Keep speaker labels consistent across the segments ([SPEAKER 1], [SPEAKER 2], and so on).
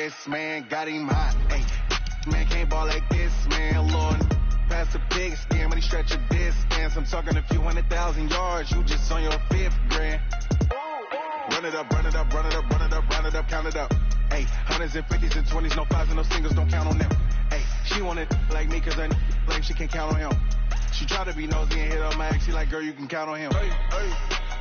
[SPEAKER 1] wrist, man, got him hot. Hey, man, can't ball like this, man, Lord. Pass the pig skin when he stretch a distance. I'm talking a few 100,000 yards, you just on your 5th grand. Run it up, run it up, run it up, run it up, run it up, count it up. Hey, hundreds and 50s and 20s, no 5s and no singles, don't count on them. Hey, she wanted like me cause her like she can count on him. She tried to be nosy and hit up my ex, she like, girl, you can count on him. Hey, hey,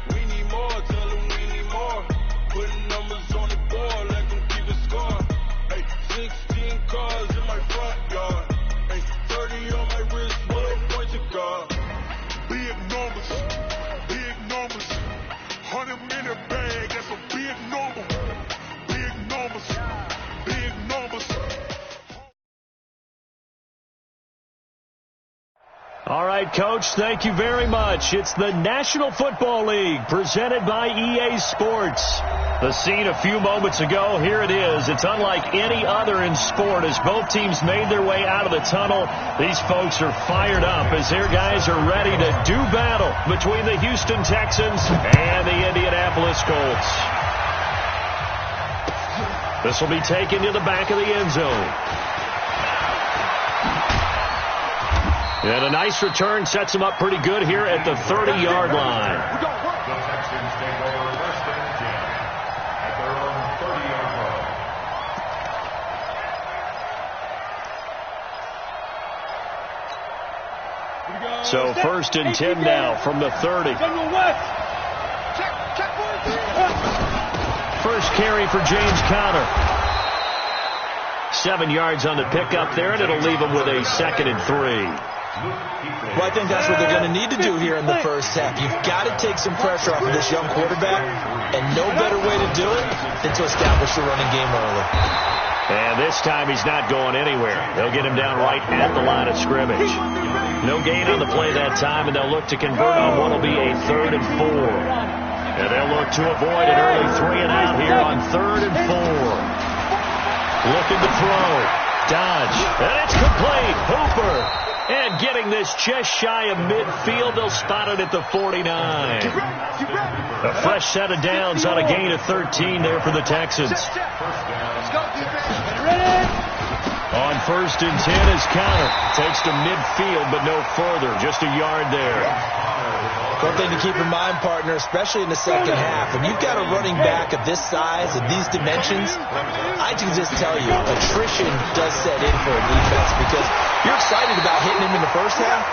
[SPEAKER 1] we need more, tell them we need more. Putting numbers on the board, let them keep it score. Hey, 16 cars in my front yard. Hey, 30 on my wrist, what point to guard. Big numbers, 100-minute bag, that's a big number. Big numbers, big numbers.
[SPEAKER 2] All right, Coach, thank you very much. It's the National Football League presented by EA Sports. The scene a few moments ago, here it is. It's unlike any other in sport as both teams made their way out of the tunnel. These folks are fired up as their guys are ready to do battle between the Houston Texans and the Indianapolis Colts. This will be taken to the back of the end zone. And a nice return sets him up pretty good here at the 30-yard line.
[SPEAKER 3] The Texans take over first and 10 at their own 30-yard line.
[SPEAKER 2] So first and 10 now from the 30. First carry for James Conner. 7 yards on the pickup there, and it'll leave him with a 2nd and 3.
[SPEAKER 4] Well, I think that's what they're going to need to do here in the first half. You've got to take some pressure off of this young quarterback, and no better way to do it than to establish the running game early.
[SPEAKER 2] And this time he's not going anywhere. They'll get him down right at the line of scrimmage. No gain on the play that time, and they'll look to convert on what will be a 3rd and 4. And they'll look to avoid an early 3 and out here on 3rd and 4. Looking to throw. Dodge. And it's complete. Hooper. And getting this just shy of midfield, they'll spot it at the 49. A fresh set of downs on a gain of 13 there for the Texans. On 1st and 10 is Conner. Takes to midfield, but no further. Just a yard there.
[SPEAKER 4] One thing to keep in mind, partner, especially in the second half, when you've got a running back of this size and these dimensions, I can just tell you, attrition does set in for a defense because you're excited about hitting him in the first half.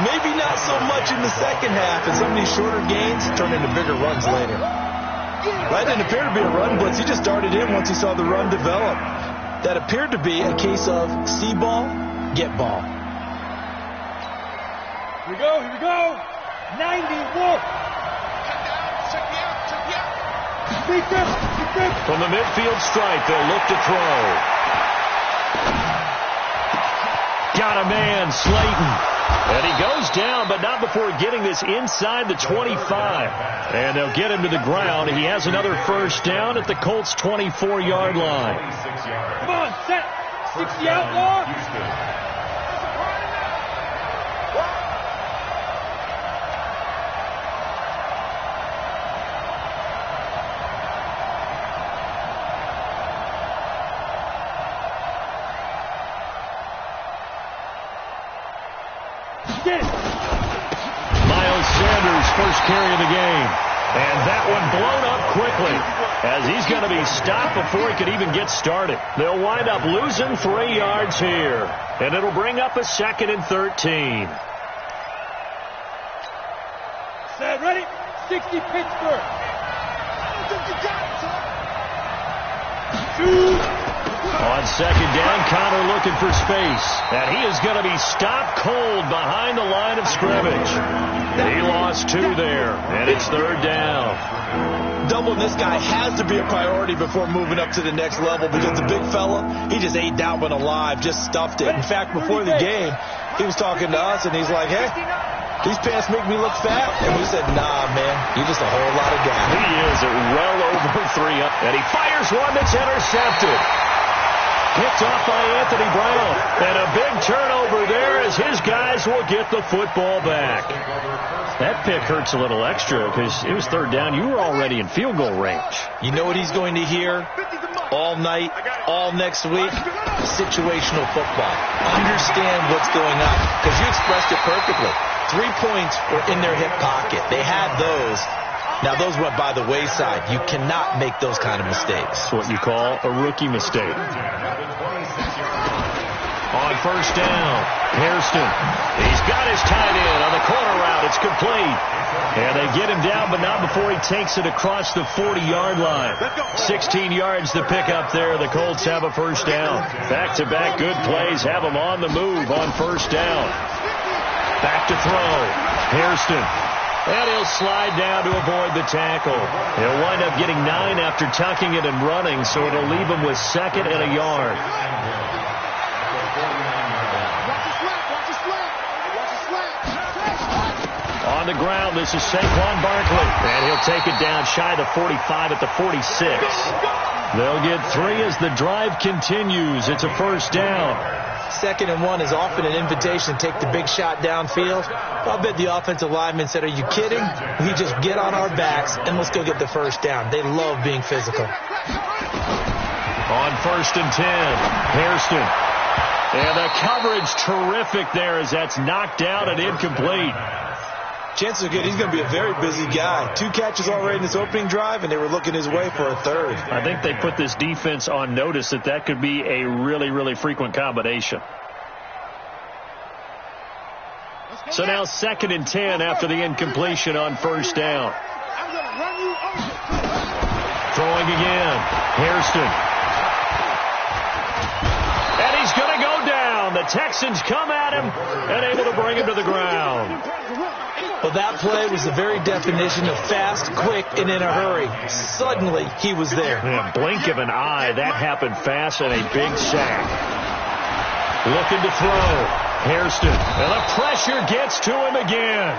[SPEAKER 4] Maybe not so much in the second half, and some of these shorter gains turn into bigger runs later. That didn't appear to be a run blitz. He just darted in once he saw the run develop. That appeared to be a case of see ball, get ball.
[SPEAKER 5] Here we go, here we go. 90, walk.
[SPEAKER 2] From the midfield stripe, they'll look to throw. Got a man, Slayton. And he goes down, but not before getting this inside the 25. And they'll get him to the ground. He has another first down at the Colts' 24-yard line.
[SPEAKER 5] Come on, set. 60 outlaw.
[SPEAKER 2] Miles Sanders, first carry of the game. And that one blown up quickly as he's going to be stopped before he could even get started. They'll wind up losing 3 yards here. And it'll bring up a 2nd and 13.
[SPEAKER 5] Set, ready? 60 Pittsburgh.
[SPEAKER 2] On 2nd down, Conner looking for space. And he is going to be stopped cold behind the line of scrimmage. He lost 2 there, and it's 3rd down.
[SPEAKER 4] Doubling this guy has to be a priority before moving up to the next level because the big fella, he just ate that one alive, just stuffed it. In fact, before the game, he was talking to us, and he's like, hey, these pants make me look fat. And we said, nah, man, you're just a whole lot of guy.
[SPEAKER 2] He is at well over 3 up, and he fires one that's intercepted. Picked off by Anthony Brown. And a big turnover there as his guys will get the football back. That pick hurts a little extra because it was 3rd down. You were already in field goal range.
[SPEAKER 4] You know what he's going to hear? all night, all next week, situational football. Understand what's going on, because you expressed it perfectly. 3 points were in their hip pocket. They had those. Now, those went by the wayside. You cannot make those kind of mistakes.
[SPEAKER 2] It's what you call a rookie mistake. On first down, Hairston. He's got his tight end on the corner route. It's complete. And they get him down, but not before he takes it across the 40-yard line. 16 yards to pick up there. The Colts have a first down. Back-to-back good plays have them on the move on first down. Back to throw. Hairston. And he'll slide down to avoid the tackle. He'll wind up getting 9 after tucking it and running, so it'll leave him with 2nd and a yard. On the ground, this is Saquon Barkley. And he'll take it down shy of the 45 at the 46. They'll get 3 as the drive continues. It's a first down.
[SPEAKER 4] 2nd and 1 is often an invitation to take the big shot downfield. I'll bet the offensive lineman said, "Are you kidding? We just get on our backs and let's go get the first down." They love being physical.
[SPEAKER 2] On 1st and 10, Hairston. And the coverage terrific there as that's knocked down and incomplete.
[SPEAKER 4] Chances are good he's going to be a very busy guy. 2 catches already in this opening drive, and they were looking his way for a 3rd.
[SPEAKER 2] I think they put this defense on notice that could be a really, really frequent combination. So now 2nd and 10 after the incompletion on first down. Throwing again. Hairston. And he's going to go down. The Texans come at him and able to bring him to the ground.
[SPEAKER 4] Well, that play was the very definition of fast, quick, and in a hurry. Suddenly, he was there.
[SPEAKER 2] Yeah, blink of an eye. That happened fast and a big sack. Looking to throw. Hairston. And the pressure gets to him again.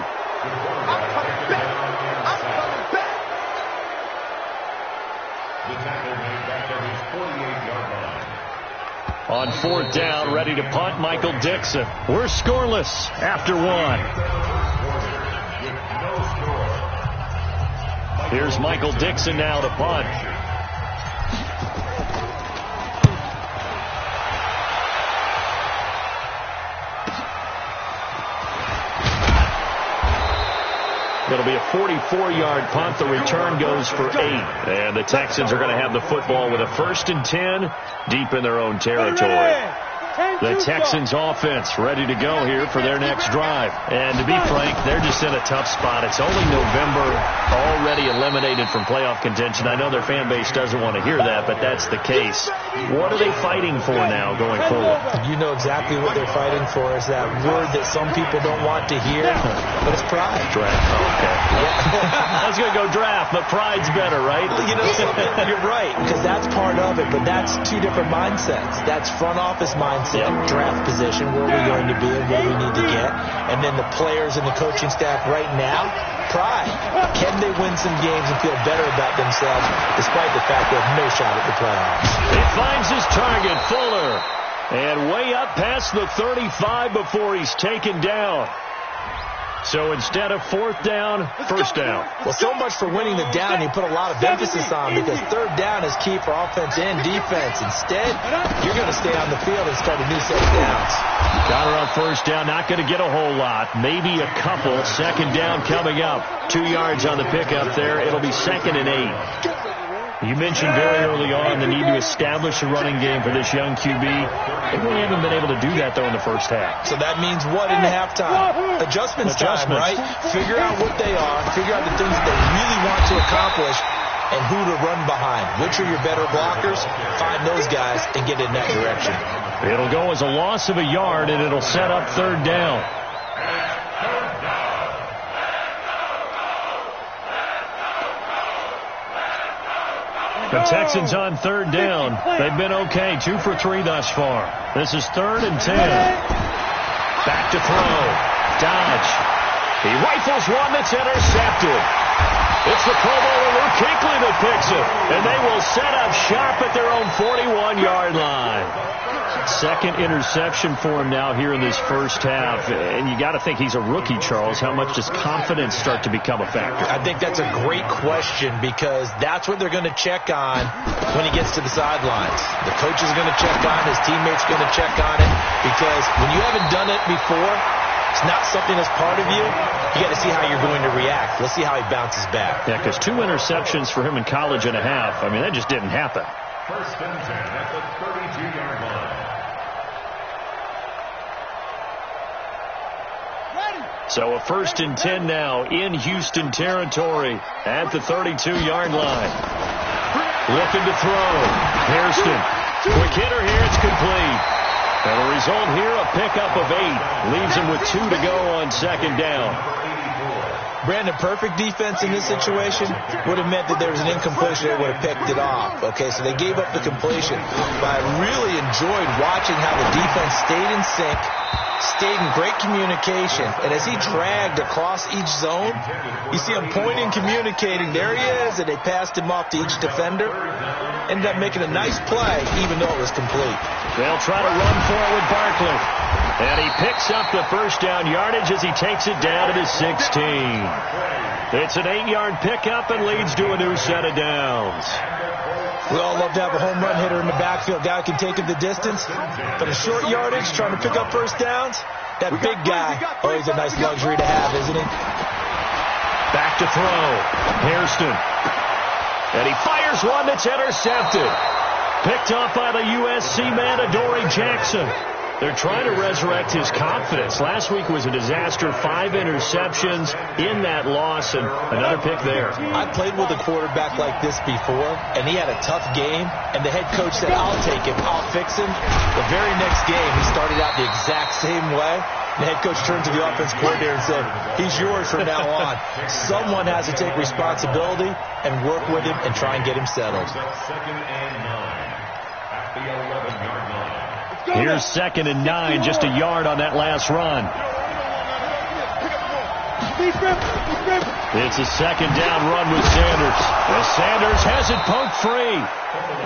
[SPEAKER 2] On 4th down, ready to punt, Michael Dixon. We're scoreless after 1. Here's Michael Dixon now to punt. It'll be a 44-yard punt. The return goes for 8. And the Texans are going to have the football with a 1st and 10 deep in their own territory. The Texans offense ready to go here for their next drive. And to be frank, they're just in a tough spot. It's only November, already eliminated from playoff contention. I know their fan base doesn't want to hear that, but that's the case. What are they fighting for now going forward?
[SPEAKER 4] You know exactly what they're fighting for. Is that word that some people don't want to hear, but it's pride.
[SPEAKER 2] Draft. Okay. I was going to go draft, but pride's better, right?
[SPEAKER 4] You know something? You're right, because that's part of it, but that's 2 different mindsets. That's front office mindset, draft position, where we're going to be and what we need to get. And then the players and the coaching staff right now, pride. Can they win some games and feel better about themselves despite the fact they have no shot at the playoffs?
[SPEAKER 2] He finds his target, Fuller. And way up past the 35 before he's taken down. So instead of 4th down, 1st down.
[SPEAKER 4] Well, so much for winning the down you put a lot of emphasis on, because 3rd down is key for offense and defense. Instead, you're going to stay on the field and start a new set of downs.
[SPEAKER 2] Counter on 1st down, not going to get a whole lot. Maybe a couple. 2nd down coming up. 2 yards on the pickup there. It'll be 2nd and 8. You mentioned very early on the need to establish a running game for this young QB. They really haven't been able to do that, though, in the first half.
[SPEAKER 4] So that means what in halftime? Adjustments time, right? Figure out what they are. Figure out the things that they really want to accomplish and who to run behind. Which are your better blockers? Find those guys and get in that direction.
[SPEAKER 2] It'll go as a loss of a yard, and it'll set up 3rd down. The Texans on 3rd down. They've been okay. 2 for 3 thus far. This is 3rd and 10. Back to throw. Dodge. He rifles one that's intercepted. It's the Pro Bowler Luke Kuechly that picks it. And they will set up shop at their own 41-yard line. second interception for him now here in this first half. And you got to think he's a rookie, Charles. How much does confidence start to become a factor?
[SPEAKER 4] I think that's a great question because that's what they're going to check on when he gets to the sidelines. The coach is going to check on it. His teammates going to check on it because when you haven't done it before, it's not something that's part of you. You got to see how you're going to react. Let's see how he bounces back.
[SPEAKER 2] Yeah, because 2 interceptions for him in college and a half. I mean, that just didn't happen.
[SPEAKER 3] First and 10 at the 32-yard line.
[SPEAKER 2] So a first and 10 now in Houston territory at the 32-yard line. Looking to throw. Hairston. Quick hitter here. It's complete. And the result here, a pickup of 8. Leaves him with 2 to go on second down.
[SPEAKER 4] Brandon, perfect defense in this situation would have meant that there was an incompletion. They would have picked it off. Okay, so they gave up the completion. But I really enjoyed watching how the defense stayed in sync, stayed in great communication. And as he dragged across each zone, you see him pointing, communicating. There he is, and they passed him off to each defender. Ended up making a nice play, even though it was complete.
[SPEAKER 2] They'll try to run for it with Barkley. And he picks up the first down yardage as he takes it down to the 16. It's an 8-yard pickup and leads to a new set of downs.
[SPEAKER 4] We all love to have a home run hitter in the backfield. Guy can take it the distance. But a short yardage, trying to pick up first downs, that big guy, always a nice luxury to have, isn't he?
[SPEAKER 2] Back to throw. Hairston. And he fires one that's intercepted. Picked off by the USC man, Adoree Jackson. They're trying to resurrect his confidence. Last week was a disaster. 5 interceptions in that loss, and another pick there.
[SPEAKER 4] I played with a quarterback like this before, and he had a tough game, and the head coach said, I'll take him, I'll fix him. The very next game, he started out the exact same way. The head coach turned to the offense coordinator and said, he's yours from now on. Someone has to take responsibility and work with him and try and get him settled.
[SPEAKER 3] Second and 9 at the 11-yard line.
[SPEAKER 2] Here's second and 9, just a yard on that last run. It's a second down run with Sanders. As Sanders has it poked free.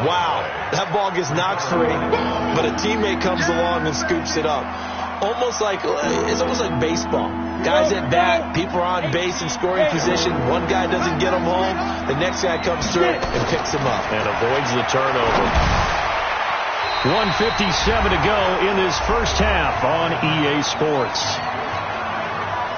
[SPEAKER 4] Wow, that ball gets knocked free, but a teammate comes along and scoops it up. It's almost like baseball. Guys at bat, people are on base in scoring position. One guy doesn't get him home. The next guy comes through and picks him up.
[SPEAKER 2] And avoids the turnover. 1:57 to go in this first half on EA Sports.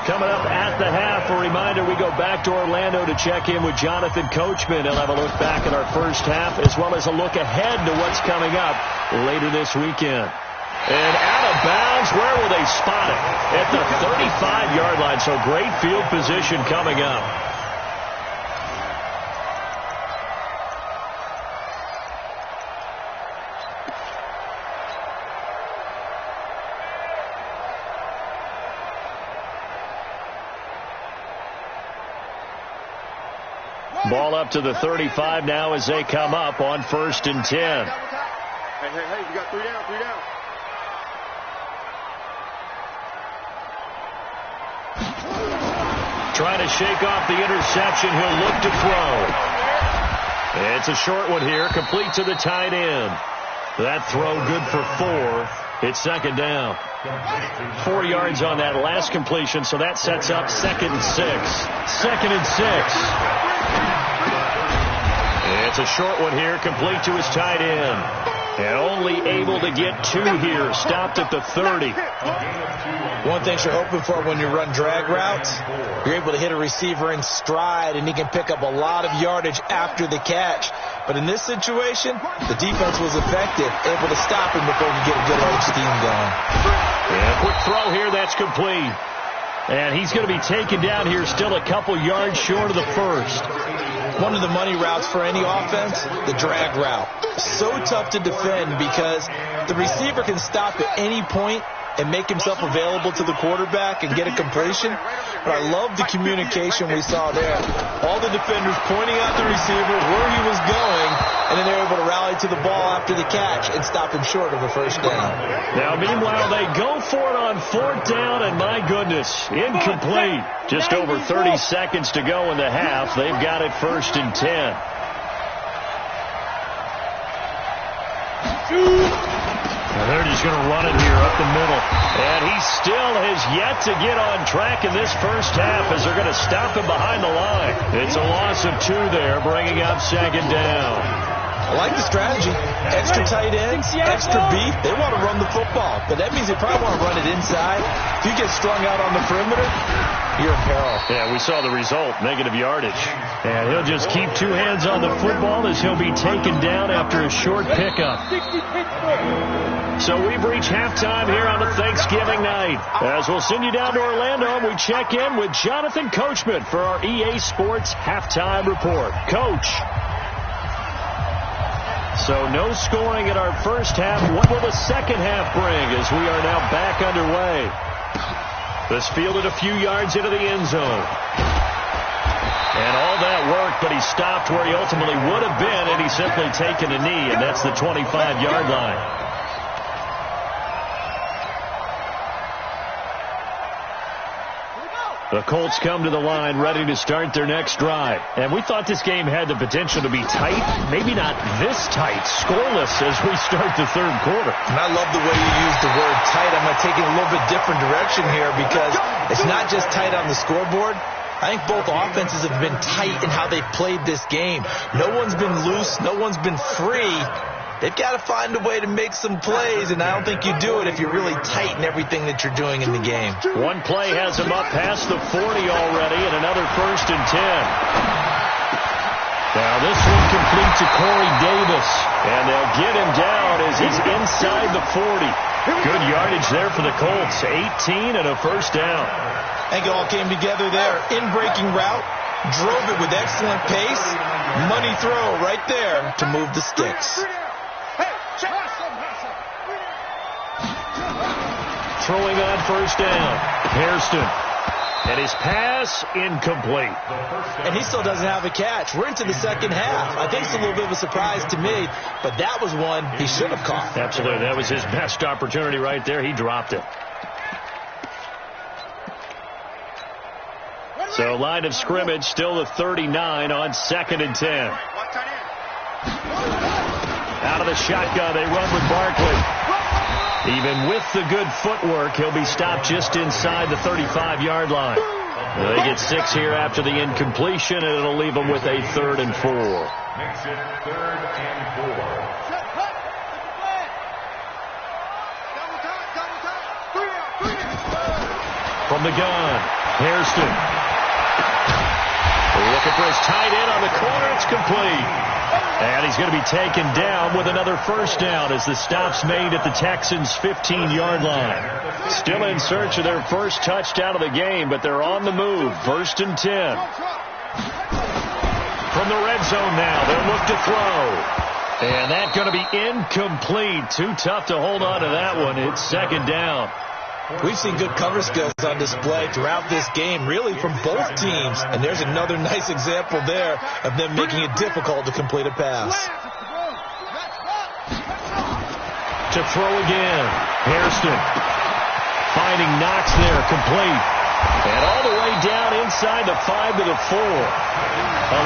[SPEAKER 2] Coming up at the half, a reminder, we go back to Orlando to check in with Jonathan Coachman. He'll have a look back at our first half as well as a look ahead to what's coming up later this weekend. And out of bounds, where will they spot it? At the 35-yard line, so great field position coming up. Ball up to the 35 now as they come up on 1st and 10.
[SPEAKER 6] Hey, you got 3 down, 3 down.
[SPEAKER 2] Trying to shake off the interception. He'll look to throw. It's a short one here, complete to the tight end. That throw good for 4. It's second down. 4 yards on that last completion, so that sets up 2nd and 6. 2nd and 6. It's a short one here, complete to his tight end. And only able to get 2 here, stopped at the 30.
[SPEAKER 4] One thing you're hoping for when you run drag routes, you're able to hit a receiver in stride, and he can pick up a lot of yardage after the catch. But in this situation, the defense was effective, able to stop him before he get a good old steam going.
[SPEAKER 2] Yeah, quick throw here, that's complete. And he's going to be taken down here still a couple yards short of the first.
[SPEAKER 4] One of the money routes for any offense, the drag route. So tough to defend because the receiver can stop at any point and make himself available to the quarterback and get a completion. But I love the communication we saw there. All the defenders pointing out the receiver, where he was going, and then they're able to rally to the ball after the catch and stop him short of a first down.
[SPEAKER 2] Now, meanwhile, they go for it on 4th down, and my goodness, incomplete. Just over 30 seconds to go in the half. They've got it 1st and 10. And they're just going to run it here up the middle. And he still has yet to get on track in this first half as they're going to stop him behind the line. It's a loss of 2 there, bringing up second down.
[SPEAKER 4] I like the strategy. Extra tight ends, extra beef. They want to run the football, but that means they probably want to run it inside. If you get strung out on the perimeter, you're in peril.
[SPEAKER 2] Yeah, we saw the result, negative yardage. And he'll just keep 2 hands on the football as he'll be taken down after a short pickup. So we've reached halftime here on a Thanksgiving night. As we'll send you down to Orlando, we check in with Jonathan Coachman for our EA Sports Halftime Report. Coach. So no scoring in our first half. What will the second half bring as we are now back underway? This fielded a few yards into the end zone. And all that work, but he stopped where he ultimately would have been, and he's simply taken a knee, and that's the 25-yard line. The Colts come to the line ready to start their next drive. And we thought this game had the potential to be tight. Maybe not this tight, scoreless as we start the third quarter.
[SPEAKER 4] And I love the way you use the word tight. I'm going to take it a little bit different direction here because it's not just tight on the scoreboard. I think both offenses have been tight in how they've played this game. No one's been loose. No one's been free. They've got to find a way to make some plays, and I don't think you do it if you're really tight in everything that you're doing in the game.
[SPEAKER 2] One play has him up past the 40 already, and another 1st and 10. Now this one complete to Corey Davis, and they'll get him down as he's inside the 40. Good yardage there for the Colts, 18 and a first down.
[SPEAKER 4] I think it all came together there. In-breaking route, drove it with excellent pace. Money throw right there to move the sticks.
[SPEAKER 2] Throwing on first down, Hairston. And his pass incomplete.
[SPEAKER 4] And he still doesn't have a catch. We're into the second half. I think it's a little bit of a surprise to me, but that was one he should have caught.
[SPEAKER 2] Absolutely. That was his best opportunity right there. He dropped it. So line of scrimmage still the 39 on 2nd and 10. Out of the shotgun, they run with Barkley. Even with the good footwork, he'll be stopped just inside the 35-yard line. They get 6 here after the incompletion, and it'll leave them with a 3rd and 4.
[SPEAKER 3] Makes it 3rd and 4.
[SPEAKER 2] From the gun, Hairston. Looking for his tight end on the corner. It's complete. And he's going to be taken down with another first down as the stop's made at the Texans' 15-yard line. Still in search of their first touchdown of the game, but they're on the move. 1st and 10. From the red zone now, they'll look to throw. And that's going to be incomplete. Too tough to hold on to that one. It's 2nd down.
[SPEAKER 4] We've seen good cover skills on display throughout this game, really from both teams. And there's another nice example there of them making it difficult to complete a pass.
[SPEAKER 2] To throw again. Hairston finding Knox there, complete. And all the way down inside the 5 to the 4.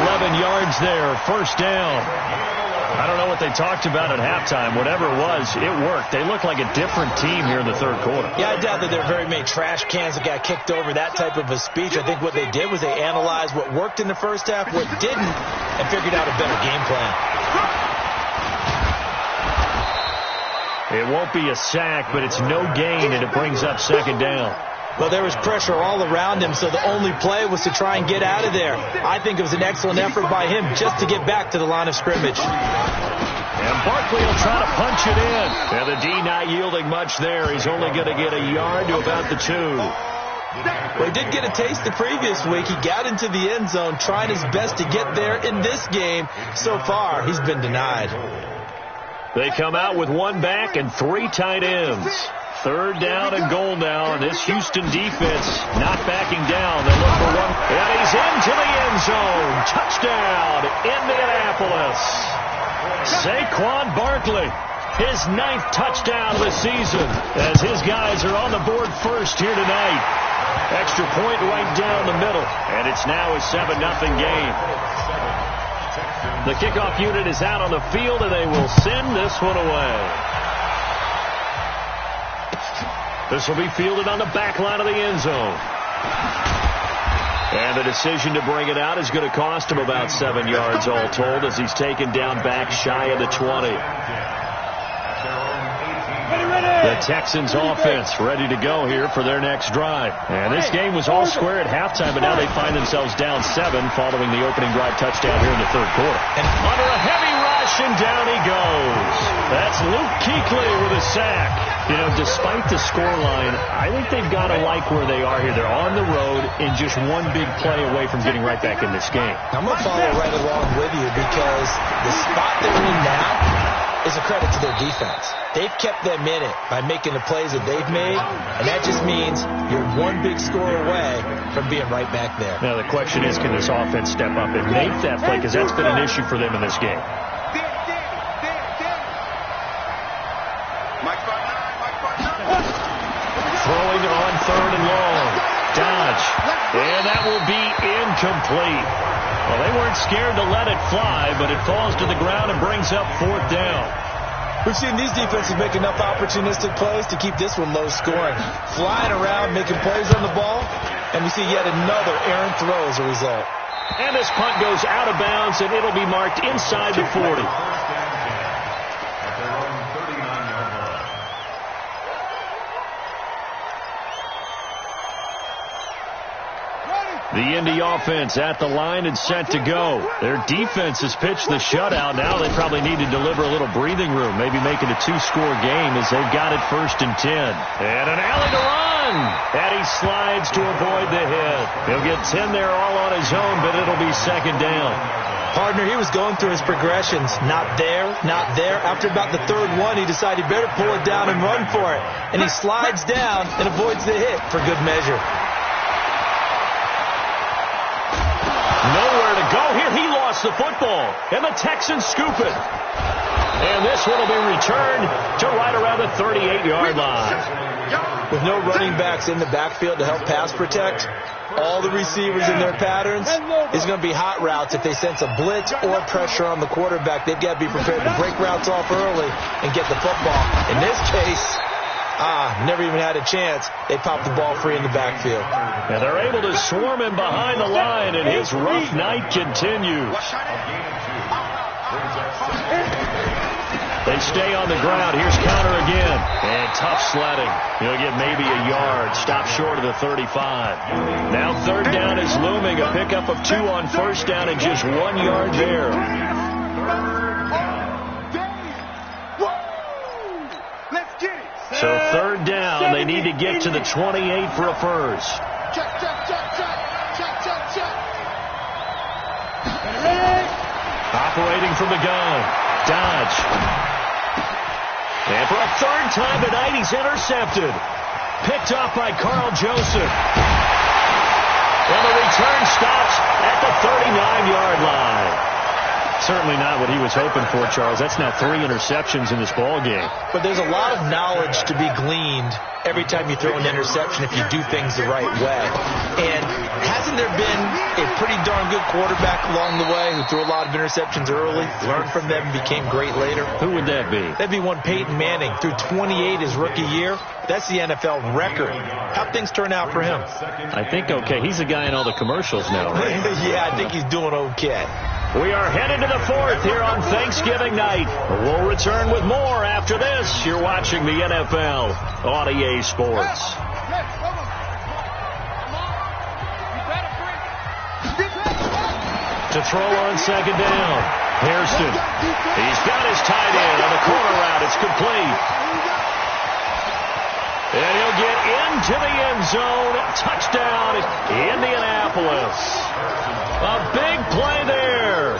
[SPEAKER 2] 11 yards there, first down. I don't know what they talked about at halftime. Whatever it was, it worked. They look like a different team here in the third quarter.
[SPEAKER 4] Yeah, I doubt that there are very many trash cans that got kicked over, that type of a speech. I think what they did was they analyzed what worked in the first half, what didn't, and figured out a better game plan.
[SPEAKER 2] It won't be a sack, but it's no gain, and it brings up 2nd down.
[SPEAKER 4] Well, there was pressure all around him, so the only play was to try and get out of there. I think it was an excellent effort by him just to get back to the line of scrimmage.
[SPEAKER 2] And Barkley will try to punch it in. And the D not yielding much there. He's only going to get a yard to about the 2.
[SPEAKER 4] Well, he did get a taste the previous week. He got into the end zone trying his best to get there in this game. So far, he's been denied.
[SPEAKER 2] They come out with 1 back and 3 tight ends. 3rd down and goal now, and this Houston defense not backing down. They look for 1, and he's into the end zone. Touchdown, Indianapolis. Saquon Barkley, his 9th touchdown of the season, as his guys are on the board first here tonight. Extra point right down the middle, and it's now a 7-0 game. The kickoff unit is out on the field, and they will send this one away. This will be fielded on the back line of the end zone. And the decision to bring it out is going to cost him about 7 yards all told as he's taken down back shy of the 20. The Texans offense ready to go here for their next drive. And this game was all square at halftime, but now they find themselves down 7 following the opening drive touchdown here in the third quarter. And under a heavy rush, and down he goes. That's Luke Kuechly with a sack. You know, despite the scoreline, I think they've got to like where they are here. They're on the road and just one big play away from getting right back in this game.
[SPEAKER 4] I'm going to follow right along with you because the spot they're in now is a credit to their defense. They've kept them in it by making the plays that they've made, and that just means you're one big score away from being right back there.
[SPEAKER 2] Now, the question is, can this offense step up and make that play? Because that's been an issue for them in this game. Throwing on third and long. Dodge. And that will be incomplete. Well, they weren't scared to let it fly, but it falls to the ground and brings up fourth down.
[SPEAKER 4] We've seen these defenses make enough opportunistic plays to keep this one low scoring. Flying around, making plays on the ball, and we see yet another errant throw as a result.
[SPEAKER 2] And this punt goes out of bounds, and it'll be marked inside the 40. The Indy offense at the line and set to go. Their defense has pitched the shutout. Now they probably need to deliver a little breathing room, maybe make it a 2-score game as they've got it 1st and 10. And an alley to run. And he slides to avoid the hit. He'll get 10 there all on his own, but it'll be 2nd down.
[SPEAKER 4] Partner, he was going through his progressions. Not there, not there. After about the 3rd one, he decided he better pull it down and run for it. And he slides down and avoids the hit for good measure.
[SPEAKER 2] Nowhere to go here. He lost the football, and the Texans scoop it. And this one will be returned to right around the 38-yard line.
[SPEAKER 4] With no running backs in the backfield to help pass protect, all the receivers in their patterns is going to be hot routes. If they sense a blitz or pressure on the quarterback, they've got to be prepared to break routes off early and get the football. In this case, never even had a chance. They popped the ball free in the backfield.
[SPEAKER 2] And they're able to swarm him behind the line, and his rough night continues. They stay on the ground. Here's counter again. And tough sledding. He'll get maybe a yard. Stop short of the 35. Now 3rd down is looming. A pickup of 2 on 1st down and just 1 yard there. So 3rd down, they need to get to the 28 for a first. Operating from the gun. Dodge. And for a 3rd time tonight, he's intercepted. Picked off by Carl Joseph. And the return stops at the 39-yard line. Certainly not what he was hoping for, Charles. That's now 3 interceptions in this ball game.
[SPEAKER 4] But there's a lot of knowledge to be gleaned every time you throw an interception if you do things the right way. And hasn't there been a pretty darn good quarterback along the way who threw a lot of interceptions early, learned from them, and became great later?
[SPEAKER 2] Who would that be?
[SPEAKER 4] That'd be one Peyton Manning. Threw 28 his rookie year. That's the NFL record. How'd things turn out for him?
[SPEAKER 2] I think okay. He's a guy in all the commercials now, right?
[SPEAKER 4] Yeah, I think he's doing okay.
[SPEAKER 2] We are headed to the 4th here on Thanksgiving night. We'll return with more after this. You're watching the NFL on EA Sports. To throw on 2nd down. Hairston. He's got his tight end on the corner route. It's complete. And he'll get into the end zone. Touchdown, Indianapolis. A big play there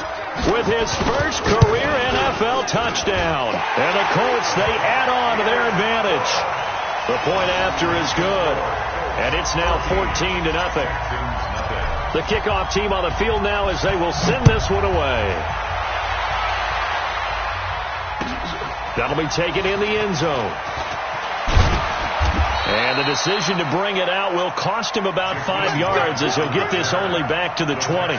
[SPEAKER 2] with his first career NFL touchdown. And the Colts, they add on to their advantage. The point after is good. And it's now 14-0. The kickoff team on the field now as they will send this one away. That'll be taken in the end zone. And the decision to bring it out will cost him about 5 yards as he'll get this only back to the 20.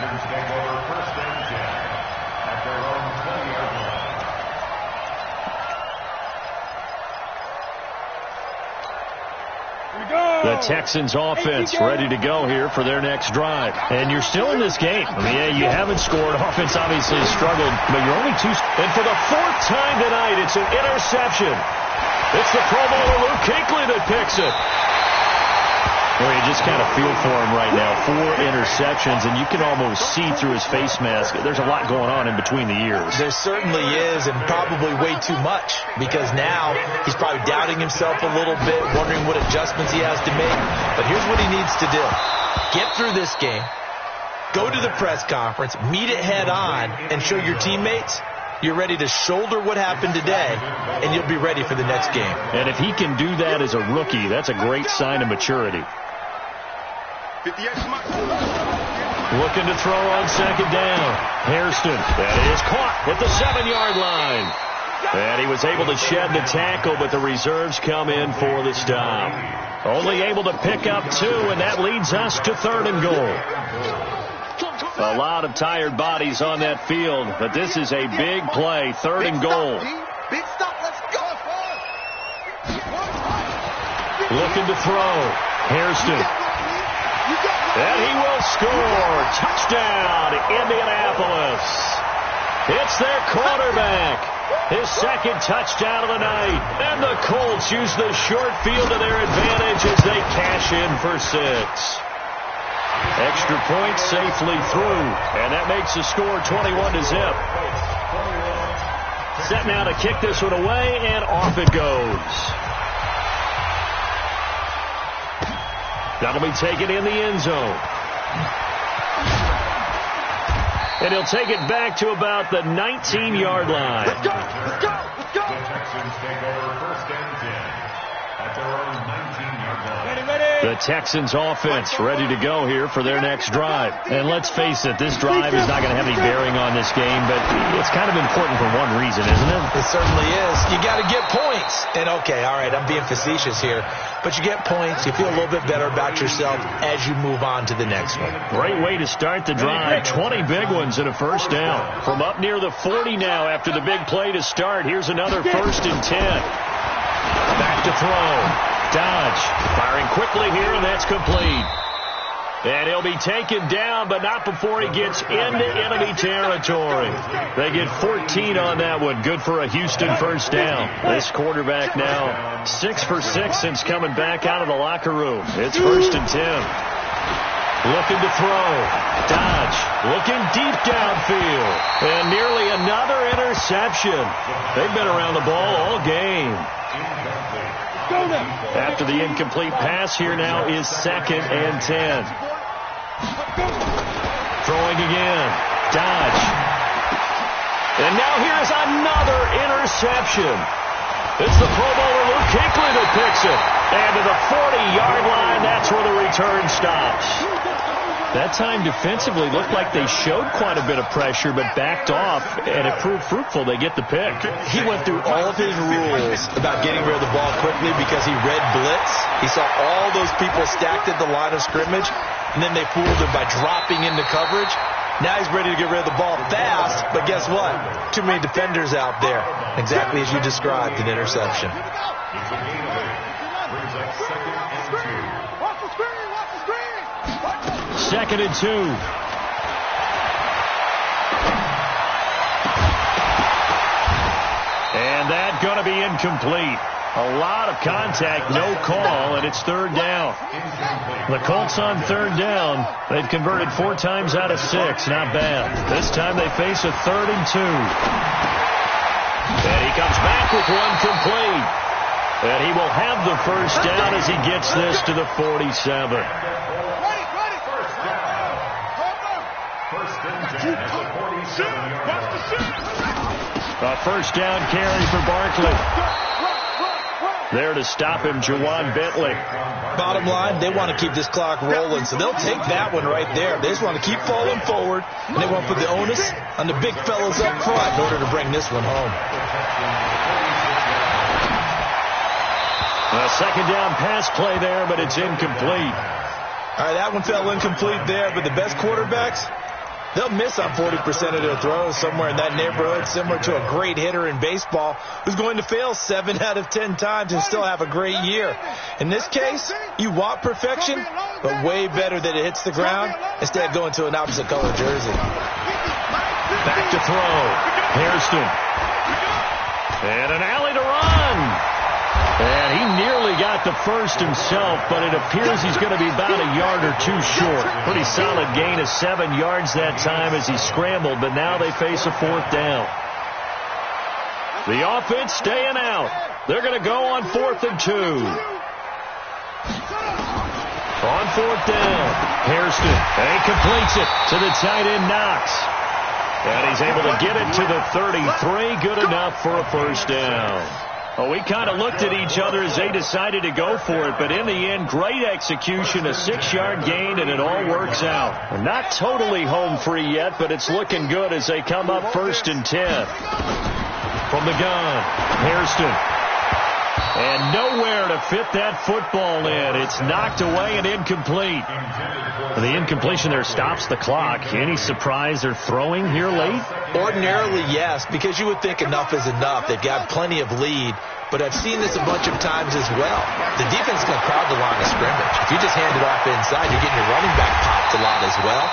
[SPEAKER 2] The Texans offense ready to go here for their next drive. And you're still in this game. I mean, yeah, you haven't scored. Offense obviously has struggled, but you're only two. And for the fourth time tonight, it's an interception. It's the Pro Bowler Luke Kuechly that picks it. Well, you just kind of feel for him right now. 4 interceptions, and you can almost see through his face mask. There's a lot going on in between the ears.
[SPEAKER 4] There certainly is, and probably way too much, because now he's probably doubting himself a little bit, wondering what adjustments he has to make. But here's what he needs to do. Get through this game, go to the press conference, meet it head on, and show your teammates you're ready to shoulder what happened today, and you'll be ready for the next game.
[SPEAKER 2] And if he can do that as a rookie, that's a great sign of maturity. Looking to throw on second down. Hairston, that is caught at the 7-yard line. And he was able to shed the tackle, but the reserves come in for the stop. Only able to pick up 2, and that leads us to 3rd and goal. A lot of tired bodies on that field, but this is a big play. 3rd and goal.
[SPEAKER 1] Big stop, let's go.
[SPEAKER 2] Looking to throw. Hairston. And he will score. Touchdown, Indianapolis. It's their quarterback. His second touchdown of the night. And the Colts use the short field to their advantage as they cash in for 6. Extra point safely through. And that makes the score 21-0. Set now to kick this one away, and off it goes. That'll be taken in the end zone. And he'll take it back to about the 19-yard line.
[SPEAKER 3] Let's go! The Texans take over 1st and 10 at their own 19-yard line.
[SPEAKER 2] The Texans offense ready to go here for their next drive. And let's face it, this drive is not going to have any bearing on this game, but it's kind of important for one reason, isn't it?
[SPEAKER 4] It certainly is. You got to get points. And okay, all right, I'm being facetious here, but you get points, you feel a little bit better about yourself as you move on to the next one.
[SPEAKER 2] Great way to start the drive. 20 big ones and a first down. From up near the 40 now after the big play to start. Here's another 1st and 10. Back to throw. Dodge firing quickly here, and that's complete. And he'll be taken down, but not before he gets into enemy territory. They get 14 on that one. Good for a Houston first down. This quarterback now 6 for 6 since coming back out of the locker room. It's 1st and 10. Looking to throw. Dodge looking deep downfield. And nearly another interception. They've been around the ball all game. After the incomplete pass, here now is 2nd and 10. Throwing again. Dodge. And now here's another interception. It's the Pro Bowler Luke Kuechly that picks it. And to the 40-yard line, that's where the return stops. That time defensively looked like they showed quite a bit of pressure, but backed off, and it proved fruitful. They get the pick.
[SPEAKER 4] He went through all of his rules about getting rid of the ball quickly because he read blitz. He saw all those people stacked at the line of scrimmage, and then they fooled him by dropping into coverage. Now he's ready to get rid of the ball fast, but guess what? Too many defenders out there. Exactly as you described, an interception.
[SPEAKER 2] Second and 2. And that going to be incomplete. A lot of contact, no call, and it's 3rd down. The Colts on 3rd down. They've converted 4 times out of 6. Not bad. This time they face a 3rd and 2. And he comes back with one complete. And he will have the first down as he gets this to the 47. A first down carry for Barkley. There to stop him, Juwan Bentley.
[SPEAKER 4] Bottom line, they want to keep this clock rolling, so they'll take that one right there. They just want to keep falling forward, and they want to put the onus on the big fellas up front in order to bring this one home.
[SPEAKER 2] A second down pass play there, but it's incomplete.
[SPEAKER 4] All right, that one fell incomplete there, but the best quarterbacks, They'll miss on 40% of their throws, somewhere in that neighborhood, similar to a great hitter in baseball who's going to fail 7 out of 10 times and still have a great year. In this case, you want perfection, but way better that it hits the ground instead of going to an opposite color jersey.
[SPEAKER 2] Back to throw. Hairston. And an alley to run. And he nearly got the first himself, but it appears he's going to be about a yard or two short. Pretty solid gain of 7 yards that time as he scrambled, but now they face a 4th down. The offense staying out. They're going to go on 4th and 2. On 4th down, Hairston. And he completes it to the tight end, Knox. And he's able to get it to the 33. Good enough for a 1st down. Well, we kind of looked at each other as they decided to go for it, but in the end, great execution, a 6-yard gain, and it all works out. We're not totally home free yet, but it's looking good as they come up 1st and 10. From the gun, Hairston. And nowhere to fit that football in. It's knocked away and incomplete. The incompletion there stops the clock. Any surprise they're throwing here late?
[SPEAKER 4] Ordinarily, yes, because you would think enough is enough. They've got plenty of lead, but I've seen this a bunch of times as well. The defense is going to crowd the line of scrimmage. If you just hand it off inside, you're getting your running back popped a lot as well.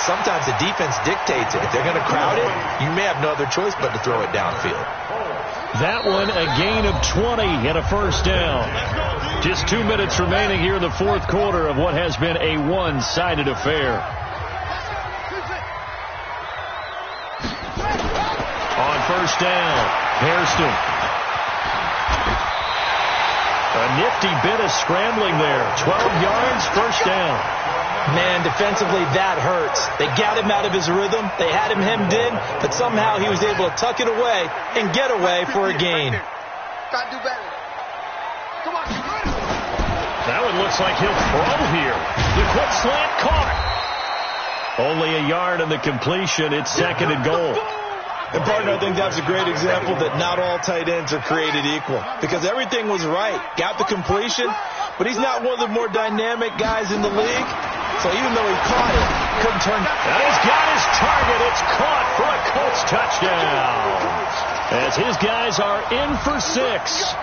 [SPEAKER 4] Sometimes the defense dictates it. If they're going to crowd it, you may have no other choice but to throw it downfield.
[SPEAKER 2] That one, a gain of 20 and a 1st down. Just 2 minutes remaining here in the 4th quarter of what has been a one-sided affair. On 1st down, Hairston. A nifty bit of scrambling there. 12 yards, 1st down.
[SPEAKER 4] Man, defensively, that hurts. They got him out of his rhythm. They had him hemmed in, but somehow he was able to tuck it away and get away for a gain.
[SPEAKER 2] That one looks like he'll throw here. The quick slant caught. Only a yard on the completion. It's 2nd and goal.
[SPEAKER 4] And, partner, I think that's a great example that not all tight ends are created equal, because everything was right. Got the completion, but he's not one of the more dynamic guys in the league. So even though he caught it, couldn't turn.
[SPEAKER 2] And he's got his target. It's caught for a Colts touchdown. As his guys are in for 6.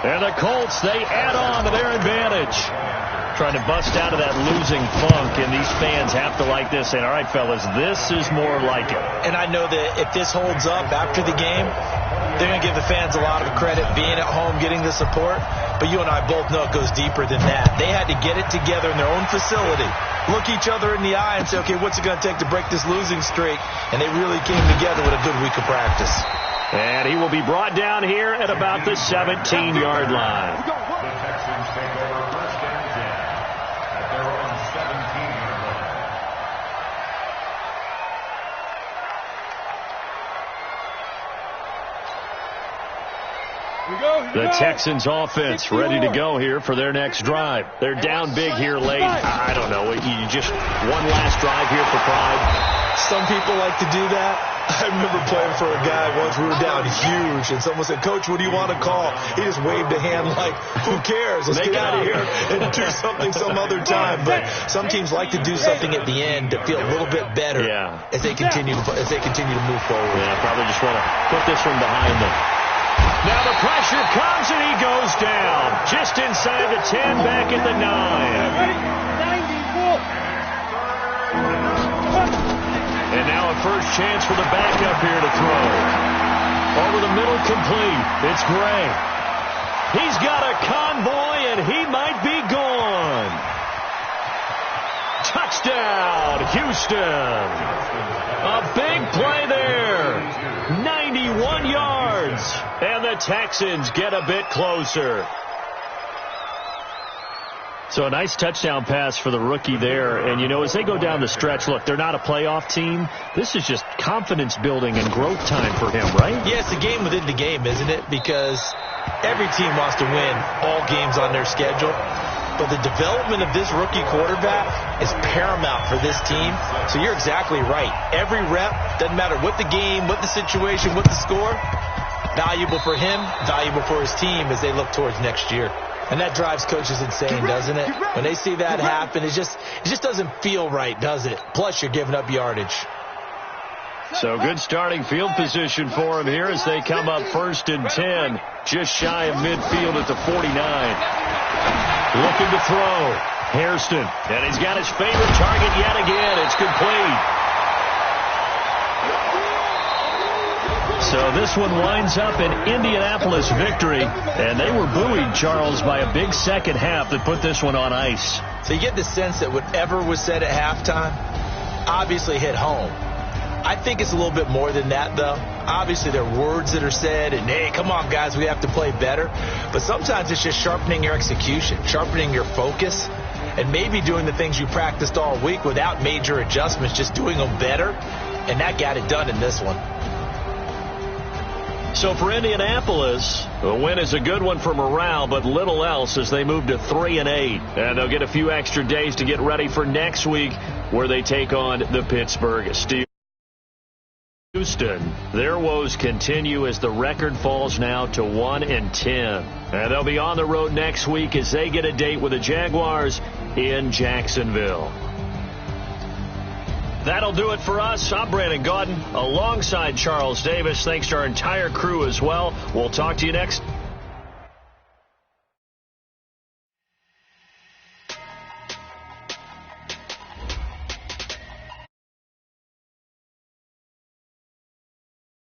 [SPEAKER 2] And the Colts, they add on to their advantage. Trying to bust out of that losing funk, and these fans have to like this. And all right, fellas, this is more like it.
[SPEAKER 4] And I know that if this holds up after the game, they're going to give the fans a lot of credit being at home, getting the support. But you and I both know it goes deeper than that. They had to get it together in their own facility, look each other in the eye and say, okay, what's it going to take to break this losing streak? And they really came together with a good week of practice.
[SPEAKER 2] And he will be brought down here at about the 17-yard line.
[SPEAKER 3] The Texans take over 1st and 10 at their own 17-yard line.
[SPEAKER 2] The Texans offense ready to go here for their next drive. They're down big here late. I don't know. You just one last drive here for pride.
[SPEAKER 4] Some people like to do that. I remember playing for a guy once. We were down huge, and someone said, Coach, what do you want to call? He just waved a hand like, who cares? Let's get out of here and do something some other time. But some teams like to do something at the end to feel a little bit better as they continue to move forward.
[SPEAKER 2] Yeah, probably just want to put this one behind them. Now the pressure comes, and he goes down. Just inside the 10, back at the 9. And now a first chance for the backup here to throw. Over the middle, complete. It's Gray. He's got a convoy, and he might be gone. Touchdown, Houston. A big play there. 91 yards. And the Texans get a bit closer. So a nice touchdown pass for the rookie there. And, you know, as they go down the stretch, look, they're not a playoff team. This is just confidence building and growth time for him, right?
[SPEAKER 4] Yeah, it's a game within the game, isn't it? Because every team wants to win all games on their schedule. But the development of this rookie quarterback is paramount for this team. So you're exactly right. Every rep, doesn't matter what the game, what the situation, what the score, valuable for him, valuable for his team as they look towards next year. And that drives coaches insane, doesn't it? When they see that happen, it just doesn't feel right, does it? Plus, you're giving up yardage.
[SPEAKER 2] So good starting field position for him here as they come up 1st and 10, just shy of midfield at the 49. Looking to throw. Hairston, and he's got his favorite target yet again. It's complete. So this one winds up an Indianapolis victory, and they were buoyed, Charles, by a big second half that put this one on ice.
[SPEAKER 4] So you get the sense that whatever was said at halftime obviously hit home. I think it's a little bit more than that, though. Obviously, there are words that are said, and, hey, come on, guys, we have to play better. But sometimes it's just sharpening your execution, sharpening your focus, and maybe doing the things you practiced all week without major adjustments, just doing them better, and that got it done in this one.
[SPEAKER 2] So for Indianapolis, the win is a good one for morale, but little else as they move to 3-8. And they'll get a few extra days to get ready for next week where they take on the Pittsburgh Steelers. Houston, their woes continue as the record falls now to 1-10. And they'll be on the road next week as they get a date with the Jaguars in Jacksonville. That'll do it for us. I'm Brandon Gaudin alongside Charles Davis. Thanks to our entire crew as well. We'll talk to you next.